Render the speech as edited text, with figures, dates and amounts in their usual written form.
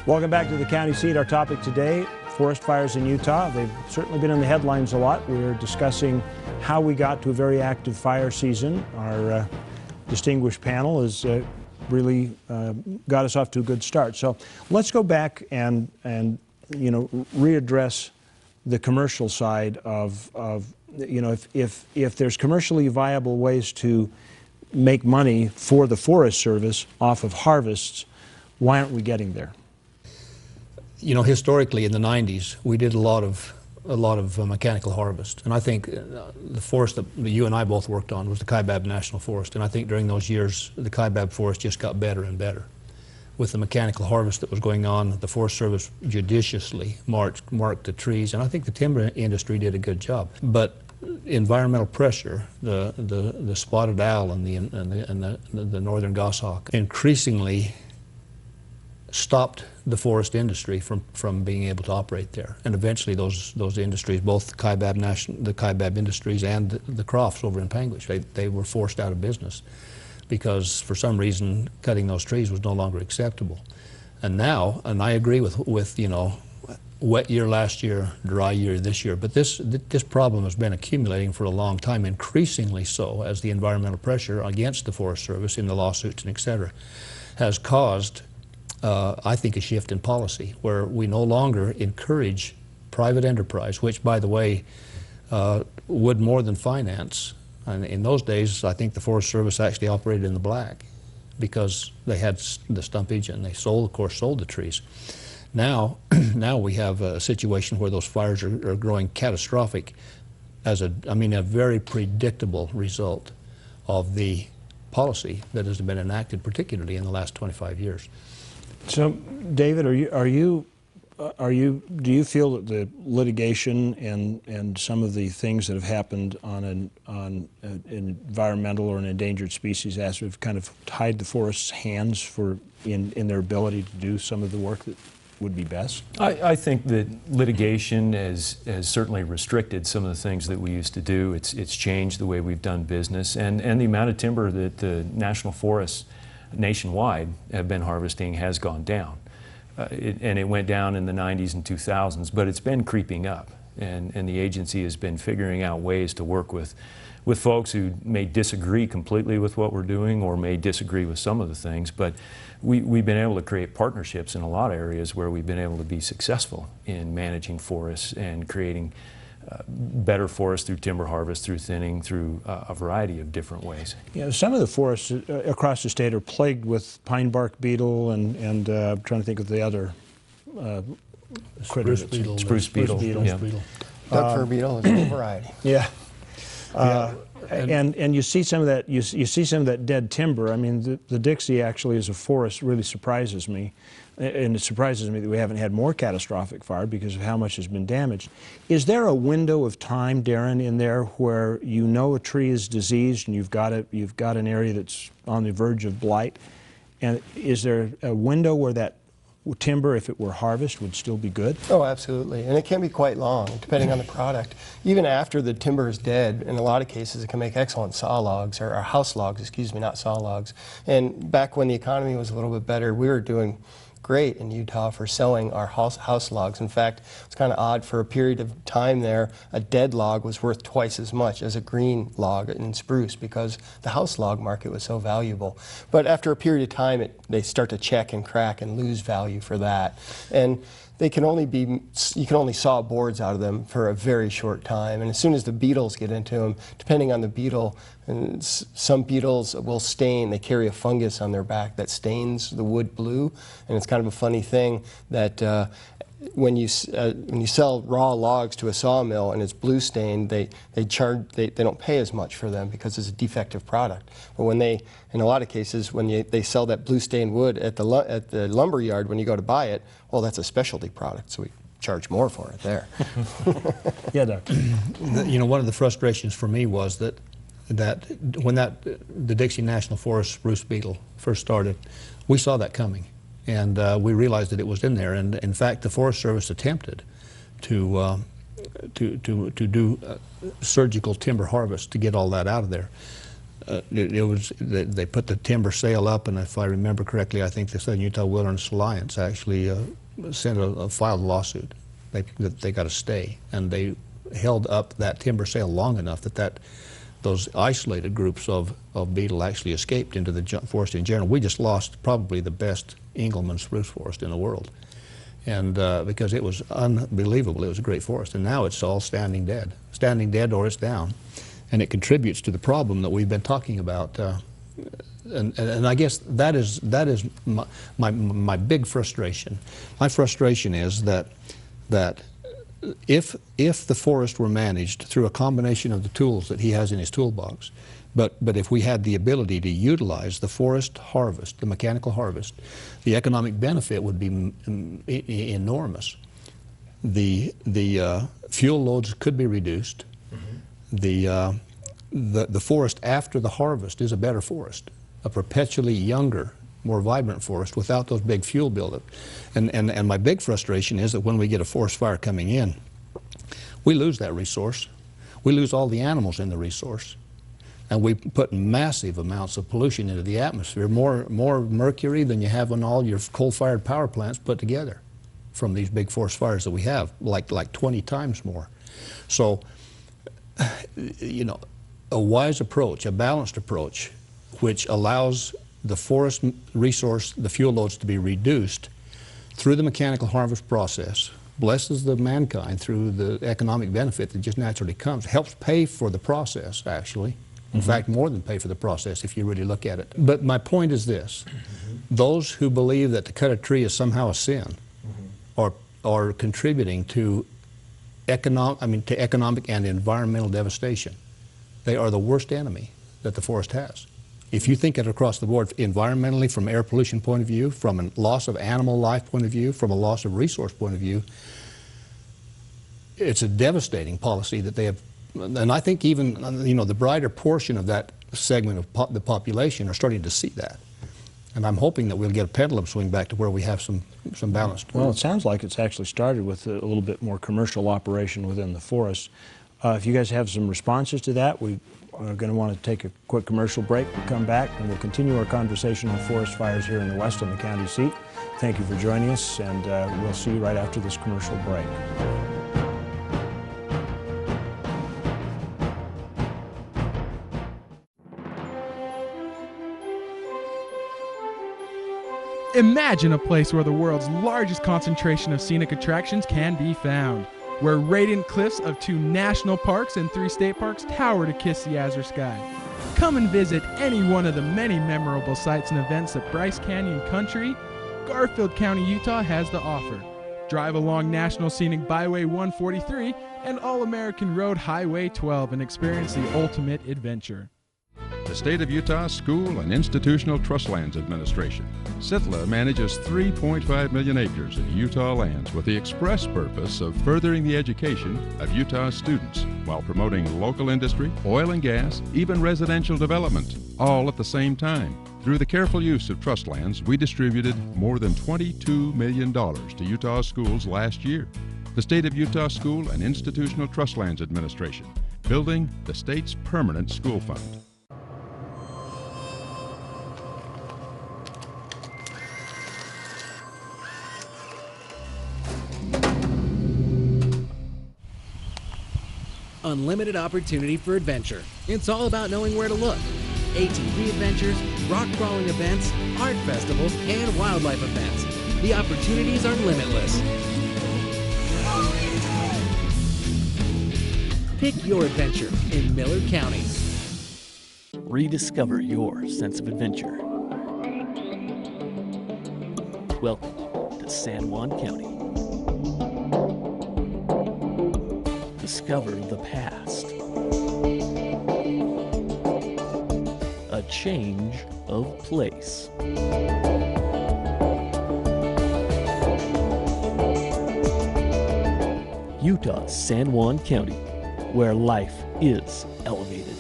Welcome back to the County Seat. Our topic today, forest fires in Utah. They've certainly been in the headlines a lot. We're discussing how we got to a very active fire season. Our distinguished panel has really got us off to a good start. So let's go back and readdress the commercial side of if there's commercially viable ways to make money for the Forest Service off of harvests, why aren't we getting there? You know, historically in the 90s, we did a lot of mechanical harvest, and I think the forest that you and I both worked on was the Kaibab National Forest, and I think during those years the Kaibab forest just got better and better. With the mechanical harvest that was going on, the Forest Service judiciously marked the trees, and I think the timber industry did a good job. But environmental pressure, the spotted owl and the northern goshawk, increasingly stopped the forest industry from being able to operate there. And eventually those industries, both the Kaibab Industries and the Crofts over in Panguitch, they were forced out of business because for some reason cutting those trees was no longer acceptable. And now, and I agree with you know, wet year last year, dry year this year, but this problem has been accumulating for a long time, increasingly so as the environmental pressure against the Forest Service in the lawsuits and et cetera has caused I think a shift in policy where we no longer encourage private enterprise, which, by the way, would more than finance. And in those days, I think the Forest Service actually operated in the black because they had the stumpage and they sold the trees. Now we have a situation where those fires are growing catastrophic as a very predictable result of the policy that has been enacted, particularly in the last 25 years. So, David, do you feel that the litigation and some of the things that have happened on an environmental or an endangered species as have kind of tied the forest's hands in their ability to do some of the work that would be best? I think that litigation has certainly restricted some of the things that we used to do. It's changed the way we've done business, and the amount of timber that the national forests nationwide have been harvesting has gone down. And it went down in the 90s and 2000s, but it's been creeping up. And the agency has been figuring out ways to work with folks who may disagree completely with what we're doing or may disagree with some of the things. But we've been able to create partnerships in a lot of areas where we've been able to be successful in managing forests and creating better forests through timber harvest, through thinning, through a variety of different ways. Yeah, some of the forests across the state are plagued with pine bark beetle and I'm trying to think of the other critter. Spruce beetle. Yeah. Doug fir beetle is a variety. Yeah. And you see some of that. You see some of that dead timber. I mean, the Dixie actually as a forest really surprises me, and it surprises me that we haven't had more catastrophic fire because of how much has been damaged. Is there a window of time, Darren, in there where you know a tree is diseased and you've got an area that's on the verge of blight, and is there a window where that timber, if it were harvest, would still be good? Oh, absolutely. And it can be quite long, depending on the product. Even after the timber is dead, in a lot of cases, it can make excellent saw logs, or house logs, excuse me, not saw logs. And back when the economy was a little bit better, we were doing great in Utah for selling our house logs. In fact, it's kind of odd, for a period of time there, a dead log was worth twice as much as a green log in spruce because the house log market was so valuable. But after a period of time, they start to check and crack and lose value for that. And they can only be, you can only saw boards out of them for a very short time. And as soon as the beetles get into them, depending on the beetle, and some beetles will stain, they carry a fungus on their back that stains the wood blue. And it's kind of a funny thing that when you sell raw logs to a sawmill and it's blue stained, they don't pay as much for them because it's a defective product. But when they, in a lot of cases, when they sell that blue stained wood at the lumber yard, when you go to buy it, well, that's a specialty product, so we charge more for it there. Yeah, Doc. You know, one of the frustrations for me was that when the Dixie National Forest spruce beetle first started, we saw that coming. And we realized that it was in there, and in fact, the Forest Service attempted to do surgical timber harvest to get all that out of there. they put the timber sale up, and if I remember correctly, I think the Southern Utah Wilderness Alliance actually filed a lawsuit. They got a stay, and they held up that timber sale long enough that those isolated groups of beetle actually escaped into the forest in general. We just lost probably the best Engelmann spruce forest in the world, and because it was unbelievable. It was a great forest, and now it's all standing dead or it's down, and it contributes to the problem that we've been talking about. And I guess that is my big frustration. My frustration is that if the forest were managed through a combination of the tools that he has in his toolbox, but if we had the ability to utilize the forest harvest, the mechanical harvest, the economic benefit would be enormous. The fuel loads could be reduced. The forest after the harvest is a better forest, a perpetually younger, more vibrant forest without those big fuel buildup. And my big frustration is that when we get a forest fire coming in, we lose that resource. We lose all the animals in the resource. And we put massive amounts of pollution into the atmosphere, more mercury than you have on all your coal-fired power plants put together from these big forest fires that we have, like 20 times more. So, you know, a wise approach, a balanced approach, which allows the forest resource, the fuel loads, to be reduced through the mechanical harvest process, blesses the mankind through the economic benefit that just naturally comes, helps pay for the process, actually. In fact, more than pay for the process if you really look at it. But my point is this. Those who believe that to cut a tree is somehow a sin are contributing to economic and environmental devastation. They are the worst enemy that the forest has. If you think it across the board, environmentally, from air pollution point of view, from a loss of animal life point of view, from a loss of resource point of view, it's a devastating policy that they have. And I think even, you know, the brighter portion of that segment of the population are starting to see that. And I'm hoping that we'll get a pendulum swing back to where we have some balance. Well, it sounds like it's actually started with a little bit more commercial operation within the forest. If you guys have some responses to that, we are going to want to take a quick commercial break. We'll come back and we'll continue our conversation on forest fires here in the west on the county seat. Thank you for joining us, and we'll see you right after this commercial break. Imagine a place where the world's largest concentration of scenic attractions can be found, where radiant cliffs of 2 national parks and 3 state parks tower to kiss the azure sky. Come and visit any one of the many memorable sites and events that Bryce Canyon Country, Garfield County, Utah has to offer. Drive along National Scenic Byway 143 and All-American Road Highway 12 and experience the ultimate adventure. The State of Utah School and Institutional Trust Lands Administration. SITLA manages 3.5 million acres in Utah lands with the express purpose of furthering the education of Utah students while promoting local industry, oil and gas, even residential development, all at the same time. Through the careful use of trust lands, we distributed more than $22 million to Utah schools last year. The State of Utah School and Institutional Trust Lands Administration, building the state's permanent school fund. Unlimited opportunity for adventure. It's all about knowing where to look. ATV adventures, rock crawling events, art festivals, and wildlife events. The opportunities are limitless. Pick your adventure in Miller County. Rediscover your sense of adventure. Welcome to San Juan County. Discover the past. A change of place. Utah, San Juan County, where life is elevated.